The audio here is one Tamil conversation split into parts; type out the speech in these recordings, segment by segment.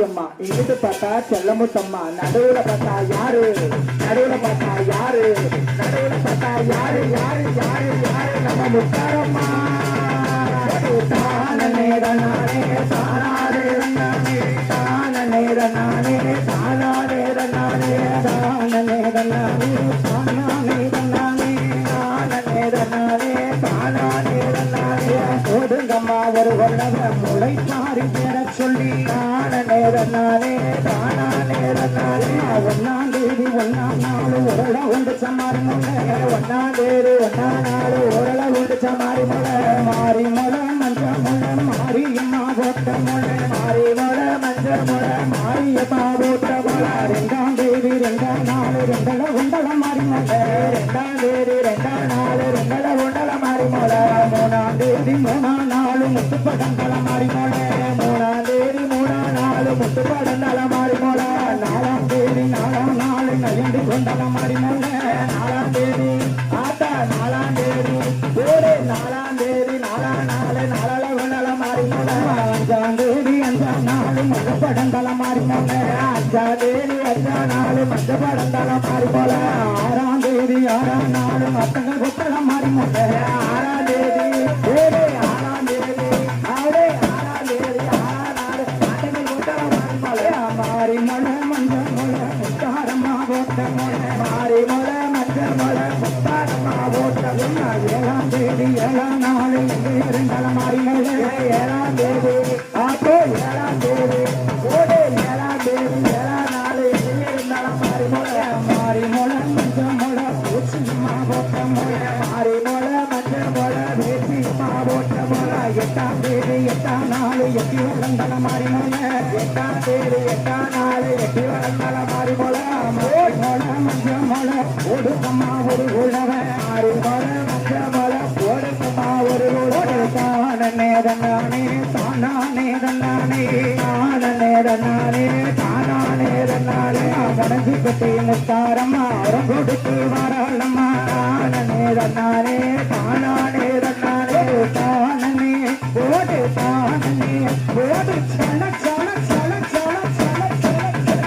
அம்மா இங்கிட்டு பார்த்தா செல்லமுத்தம்மா நடுவுல பார்த்தா யாரு நடுவுல பார்த்தா யாரு நடுவுல பார்த்தா யாரு யாரு யாரு யாரு நம்ம முத்தாரம்மா தான நேர நானே தானா நேர நானே தான நேர நானே தானா நேர நானே தான நேர நானே தானா நேர நானே தான நேர நானே தானா நேர நானே போதுங்கம்மா ஒரு வருடம் முளை மாறி பெற சொல்லி தான நேர நானே தானா நேர நானே ஒன்னாம் தேதி ஒன்னாம் நாள் உரள உண்டு சமாரி முளை ஒன்னாம் தேதி ஒன்னாம் நாள் உரள உண்டு சமாரி முளை மாறி முளை மஞ்ச முளை மாரியம்மா போட்ட முளை மாறி முளை மஞ்ச முளை மாரியம்மா போட்ட முளை ரெண்டாம் தேதி ரெண்டாம் நாள் ரெண்டல உண்டல மாறி முளை ரெண்டாம் தேதி ரெண்டாம் நாள் ரெண்டல உண்டல மாறி முளை மூணாம் தேதி மூணாம் நாள் முத்து படந்தல மாறி முளை மூணாம் தேதி மூணாம் நாள் முத்து படந்தல மாறி முளை நாலாம் தேதி நாலாம் நாள் நயந்து கொண்டல மாறி முளை நாலாம் தேதி ஆத்தா நாலாம் தேதி ஒரு நாலாம் தேதி நாலாம் நாள் நாளால உண்டல மாறி முளை அஞ்சாம் தேதி அஞ்சாம் நாள் முத்து படந்தல மாறி முளை அஞ்சாம் தேதி அஞ்சாம் நாள் முத்து படந்தல மாறி முளை ஆறாம் தேதி ஆறாம் நாள் மத்தங்கள் கொத்தல மாறி முளை ஆறாம் தேதி ஒரு ஆறாம் தேதி ஆறு ஆறாம் தேதி ஆறாம் நாள் மத்தங்கள் கொத்தல மாறி முளை மாறி முளை மஞ்சள் முளை முத்தாரம்மா போட்ட முளை மாறி முளை மஞ்சள் முளை முத்தாரம்மா போட்ட முளை ஏழாம் தேதி ஏழாம் நாள் இரண்டல மாறி முளை ஏழாம் தேதி ஆட்டோ ஏழாம் தேதி ஓடு ஏழாம் தேதி ஏழாம் நாள் இரண்டல மாறி முளை மாறி முளை மஞ்சள் முளை பூச்சிம்மா போட்ட முளை மாறி முளை மஞ்சள் முளை பேச்சிம்மா போட்ட முளை எட்டாம் தேதி எட்டாம் நாள் எட்டி வளர்ந்தல மாறி முளை எட்டாம் தேதி எட்டாம் நாள் எட்டி வளர்ந்தல மாறி முளை மாறி முளை மஞ்சள் முளை ஓடுக்கம்மா ஒரு உழவை மாறி முளை மஞ்சள் முளை ஓடுக்கம்மா ஒரு உழவை தான நேரம் நானே தானா நேரம் நானே தான நேரம் நானே தானா நேரம் நானே கணஞ்சி கட்டி முத்தாரம்மா அறம் கொடுத்து வாராளம்மா தான நேரம் நானே தானா நேரம் நானே தானே ஓடு தானே ஓடு சல சல சல சல சல சல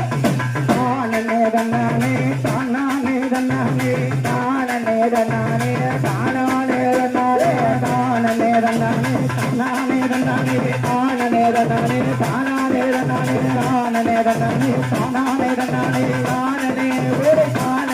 தான நேரம் நானே தானா நேரம் நானே தான நேரம் நானே தானா நேரம் நானே தான நேரம் நானே தானா நேரம் நானே தான நேரம் நானே தானா நேரம் நானே தான நேரம் நானே தானா நேரம் நானே தானே ஒரு தான